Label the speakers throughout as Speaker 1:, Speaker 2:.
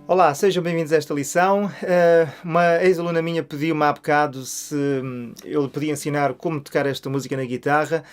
Speaker 1: Olá, sejam bem-vindos a esta lição. Uma ex-aluna minha pediu-me há bocado se eu lhe podia ensinar como tocar esta música na guitarra.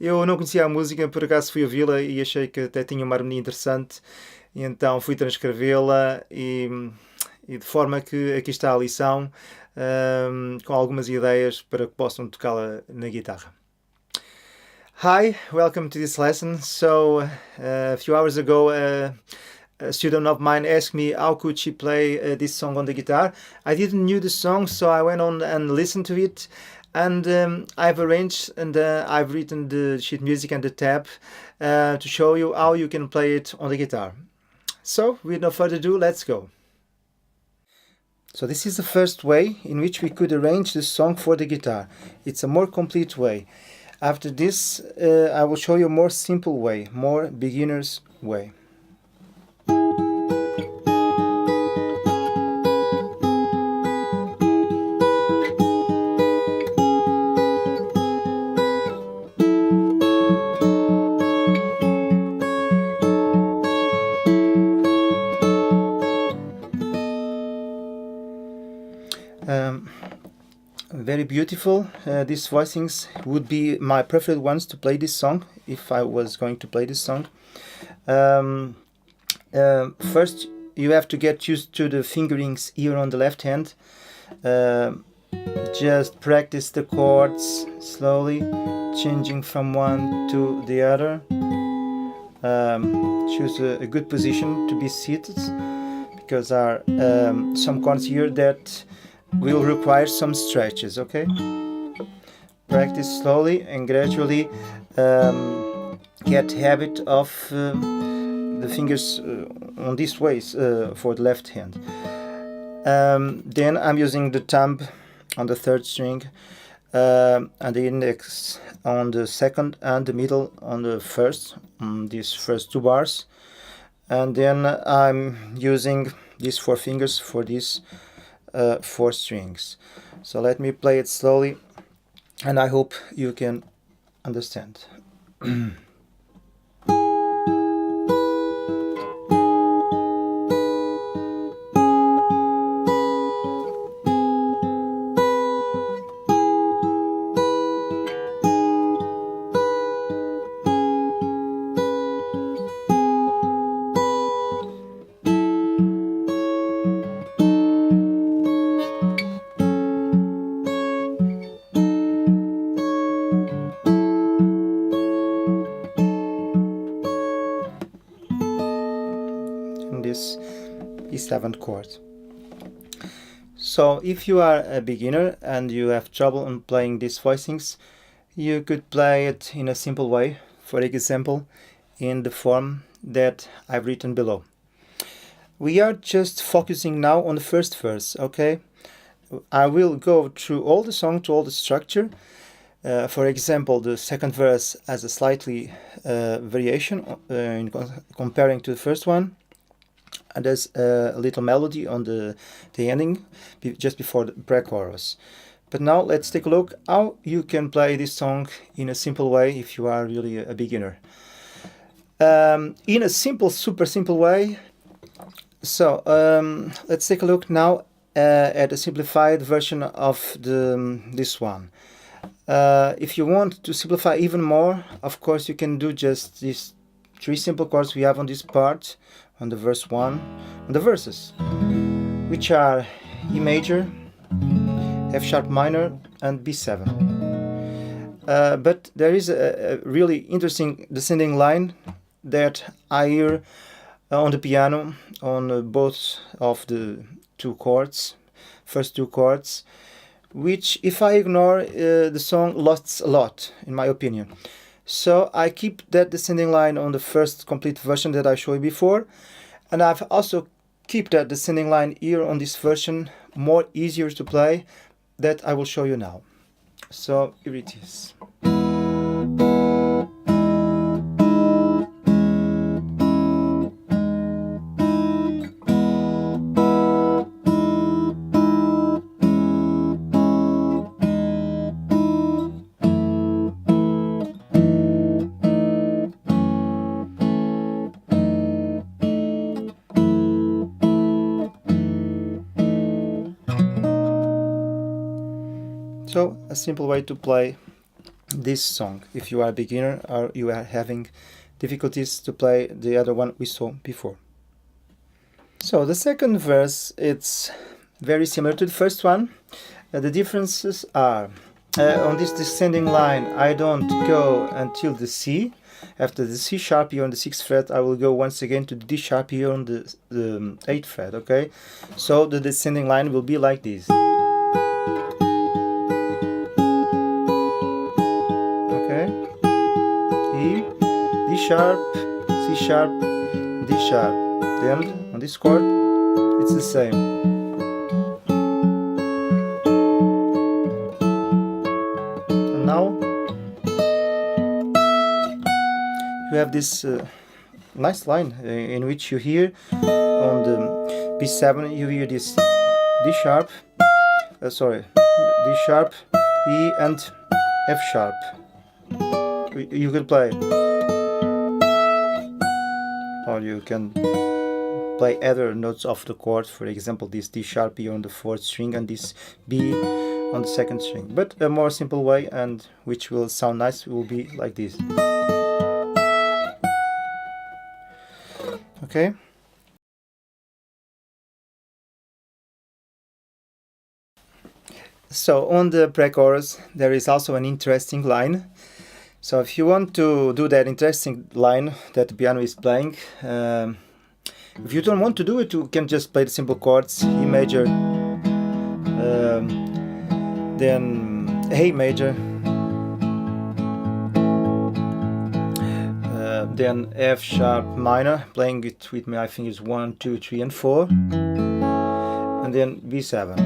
Speaker 1: Eu não conhecia a música, por acaso fui ouvi-la e achei que até tinha uma harmonia interessante. E então fui transcrevê-la e de forma que aqui está a lição, com algumas ideias para que possam tocá-la na guitarra. Hi, welcome to this lesson. So, a few hours ago, a student of mine asked me how could she play this song on the guitar. I didn't knew the song, so I went on and listened to it, and I've arranged and I've written the sheet music and the tab to show you how you can play it on the guitar. So, with no further ado, let's go. So this is the first way in which we could arrange the song for the guitar. It's a more complete way. After this, I will show you a more simple way, more beginner's way. Very beautiful. These voicings would be my preferred ones to play this song if I was going to play this song. First, you have to get used to the fingerings here on the left hand. Just practice the chords slowly, changing from one to the other. Choose a good position to be seated, because there are some chords here that will require some stretches, okay? Practice slowly and gradually get habit of the fingers on these ways for the left hand. Then I'm using the thumb on the third string and the index on the second and the middle on the first, on these first two bars. And then I'm using these four fingers for these four strings. So let me play it slowly, and I hope you can understand. This E7 chord. So if you are a beginner and you have trouble in playing these voicings, you could play it in a simple way, for example in the form that I've written below. We are just focusing now on the first verse, okay? I will go through all the song to all the structure. For example, the second verse has a slightly variation in comparing to the first one. And there's a little melody on the ending, just before the pre-chorus. But now let's take a look how you can play this song in a simple way if you are really a beginner. In a simple, super simple way. So let's take a look now at a simplified version of this one. If you want to simplify even more, of course you can do just these three simple chords we have on this part, on the verse 1, on the verses, which are E major, F sharp minor, and B7. But there is a really interesting descending line that I hear on the piano on both of the two chords, first two chords, which if I ignore, the song lost a lot, in my opinion. So I keep that descending line on the first complete version that I showed you before, and I've also keep that descending line here on this version, more easier to play, that I will show you now. So here it is. So a simple way to play this song if you are a beginner or you are having difficulties to play the other one we saw before. So the second verse, it's very similar to the first one. The differences are on this descending line I don't go until the C. After the C sharp here on the 6th fret, I will go once again to the D sharp here on the 8th fret, okay? So the descending line will be like this. Okay? E, D sharp, C sharp, D sharp. Then on this chord, it's the same. And now you have this nice line in which you hear on the B7 you hear this D sharp, D sharp, E and F sharp. You can play, or you can play other notes of the chord, for example this D sharp here on the 4th string and this B on the 2nd string. But a more simple way, and which will sound nice, will be like this. Okay. So on the pre-chorus there is also an interesting line. So if you want to do that interesting line that the piano is playing, if you don't want to do it, you can just play the simple chords: E major, then A major, then F sharp minor, playing it with my fingers 1, 2, 3 and 4, and then B7.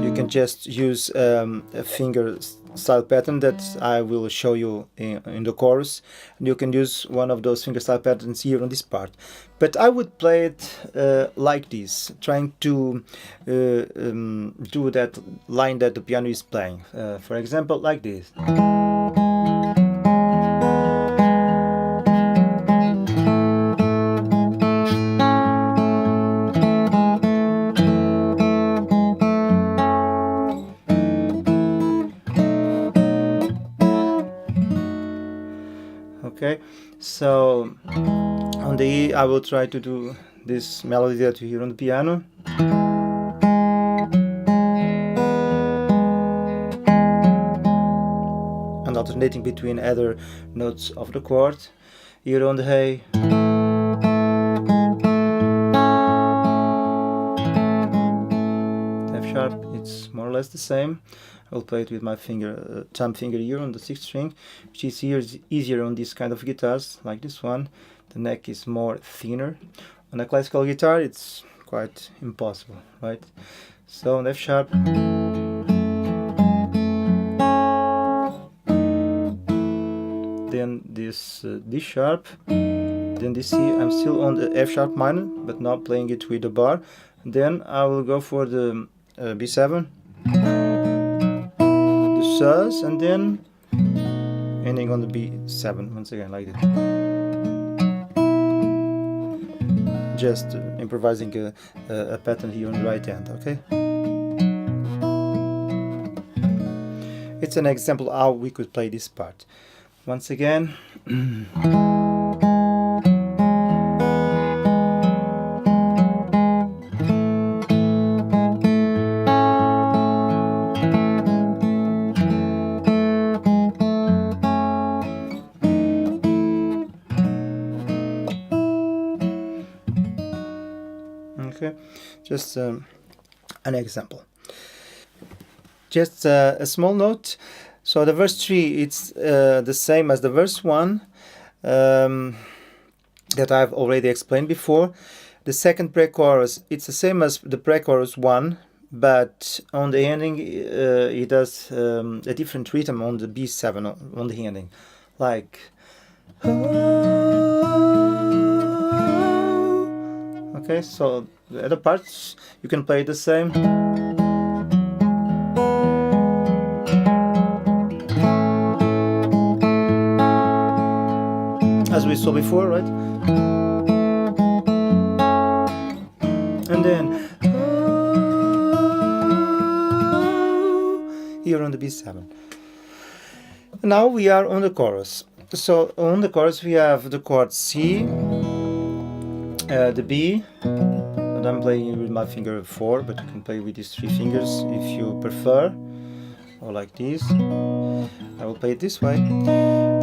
Speaker 1: You can just use a finger style pattern that I will show you in the chorus, and you can use one of those finger style patterns here on this part. But I would play it like this, trying to do that line that the piano is playing. For example, like this. Okay, so on the E I will try to do this melody that you hear on the piano. And alternating between other notes of the chord. Here on the A. F sharp, it's more or less the same. I'll play it with my finger, thumb finger here on the 6th string, which is easier on this kind of guitars, like this one. The neck is more thinner. On a classical guitar, it's quite impossible, right? So on F sharp, then this D sharp, then this C. I'm still on the F sharp minor, but now playing it with the bar. Then I will go for the B7. Sus, and then ending on the B7 once again, like this. Just improvising a pattern here on the right hand, okay? It's an example how we could play this part. Once again. Okay, just an example. Just a small note. So the verse 3, it's the same as the verse 1 that I've already explained before. The second pre-chorus, it's the same as the pre-chorus 1, but on the ending it does a different rhythm on the B7 on the ending, like. Okay, so the other parts you can play the same. As we saw before, right? And then here on the B7. Now we are on the chorus. So on the chorus we have the chord C, the B, and I'm playing with my finger 4, but you can play with these 3 fingers if you prefer, or like this. I will play it this way.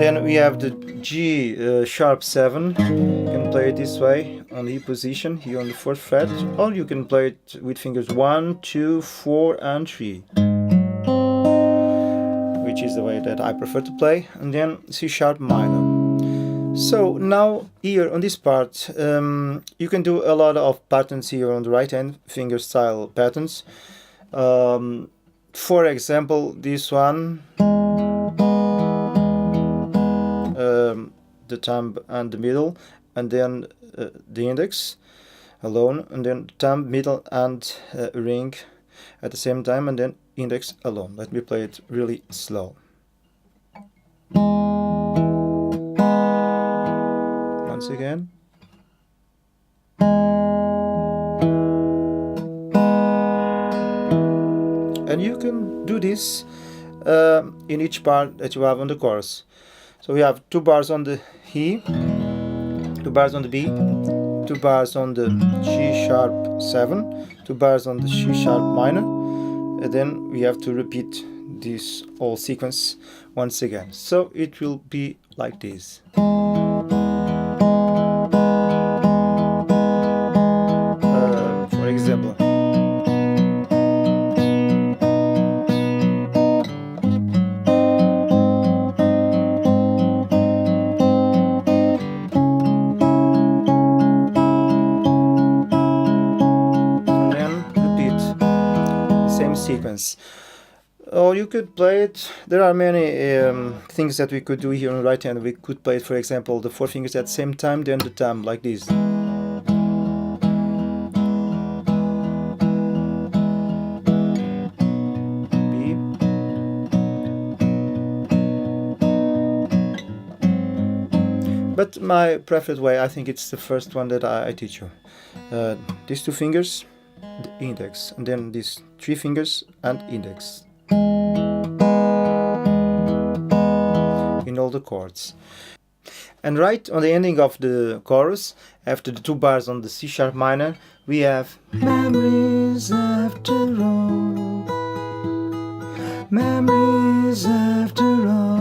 Speaker 1: Then we have the G sharp 7. You can play it this way on the E position here on the 4th fret, or you can play it with fingers 1, 2, 4 and 3, which is the way that I prefer to play, and then C sharp minor. So now here on this part you can do a lot of patterns here on the right hand finger style patterns. For example, this one, the thumb and the middle, and then the index alone, and then thumb, middle and ring at the same time, and then index alone. Let me play it really slow. Once again. And you can do this in each part that you have on the chorus. So we have 2 bars on the E, 2 bars on the B, 2 bars on the G sharp 7, 2 bars on the C sharp minor, and then we have to repeat this whole sequence once again. So it will be like this. For example. Sequence. Or you could play it, there are many things that we could do here on the right hand. We could play it, for example, the 4 fingers at the same time, then the thumb, like this. B. But my preferred way, I think it's the first one that I teach you. These 2 fingers, the index, and then these 3 fingers and index in all the chords. And right on the ending of the chorus, after the 2 bars on the C sharp minor, we have memories after all, memories after all,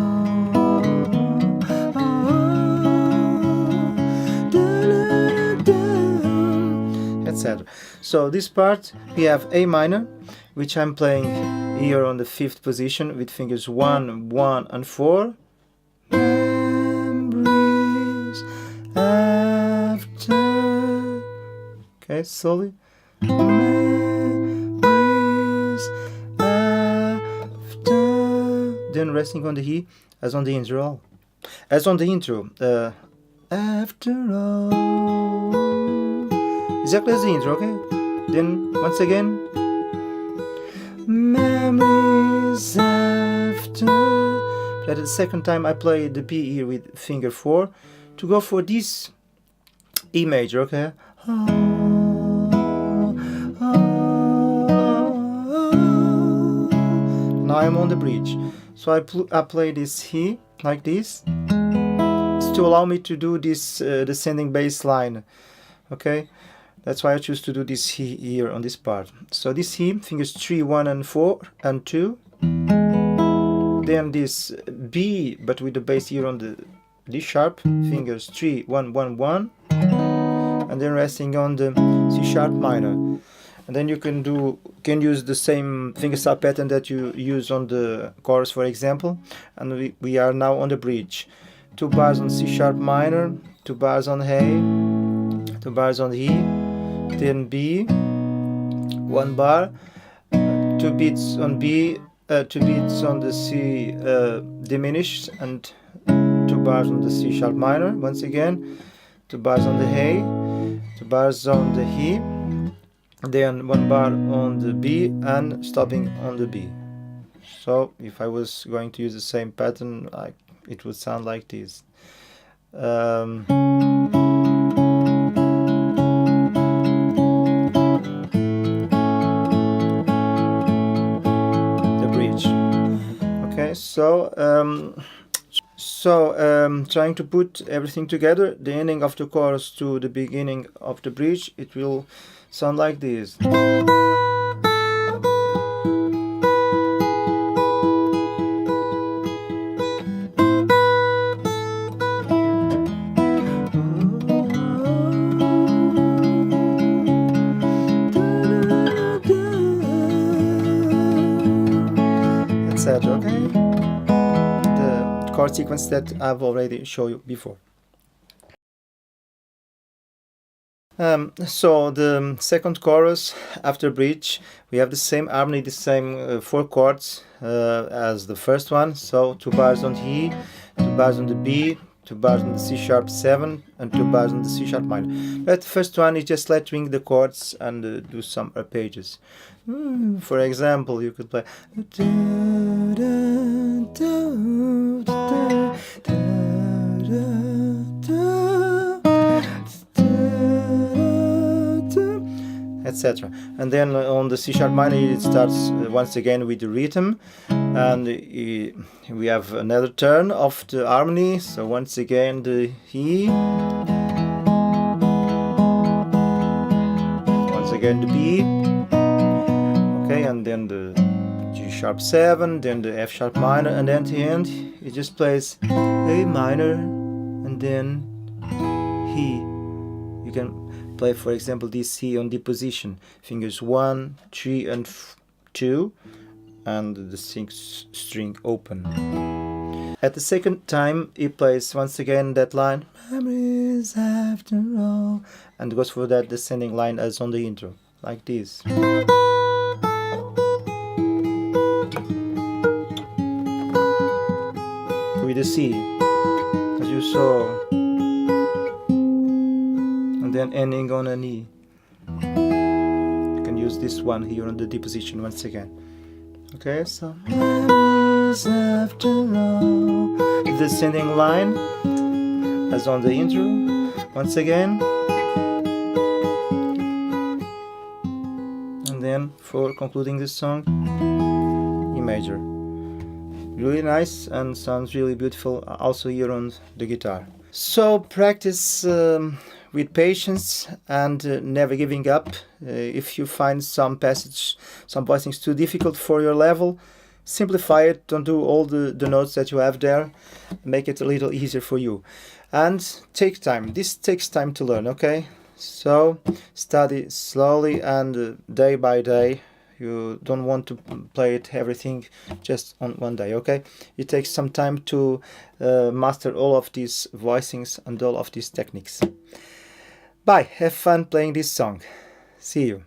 Speaker 1: etc. So this part we have A minor, which I'm playing here on the 5th position with fingers 1, 1 and 4. Memories after. Okay, slowly. Memories after. Then resting on the E as on the intro. As on the intro. After all. Exactly as the intro, okay? Then once again, memories after. But at the second time I play the B here with finger 4 to go for this E major, okay? Now I'm on the bridge, so I play this E like this. It's to allow me to do this descending bass line, okay? That's why I choose to do this E here on this part. So this E, fingers 3, 1 and 4 and 2. Then this B, but with the bass here on the D sharp, fingers 3, 1, 1, 1. And then resting on the C sharp minor. And then you can use the same fingerstyle pattern that you use on the chorus, for example. And we are now on the bridge. 2 bars on C sharp minor, 2 bars on A, 2 bars on E. Then B, 1 bar, 2 beats on B, 2 beats on the C diminished, and 2 bars on the C sharp minor once again, 2 bars on the A, 2 bars on the E, then 1 bar on the B and stopping on the B. So if I was going to use the same pattern, it would sound like this. trying to put everything together, the ending of the chorus to the beginning of the bridge, it will sound like this. Etc. Okay? The chord sequence that I've already shown you before. So the second chorus after bridge, we have the same harmony, the same 4 chords as the first one. So 2 bars on the E, 2 bars on the B, 2 bars on the C sharp 7, and 2 bars on the C sharp minor. But the first one is just lettering the chords and do some arpeggios. For example, you could play. Etc. And then on the C sharp minor it starts once again with the rhythm, and we have another turn of the harmony. So once again the E, once again the B, okay, and then the G sharp 7, then the F sharp minor, and then at the end it just plays A minor and then E. You can play, for example, this C on D position, fingers 1, 3 and 2, and the 6th string open. At the second time he plays once again that line, memories after all, and goes for that descending line as on the intro, like this. With the C, as you saw, and then ending on an E. You can use this one here on the D position once again. Okay, so memories after all, the descending line as on the intro once again, and then for concluding this song, E major. Really nice and sounds really beautiful also here on the guitar. So practice with patience and never giving up. If you find some passage, some voicings too difficult for your level, simplify it. Don't do all the notes that you have there. Make it a little easier for you. And take time. This takes time to learn, okay? So study slowly and day by day. You don't want to play it everything just on one day, okay? It takes some time to master all of these voicings and all of these techniques. Bye, have fun playing this song. See you.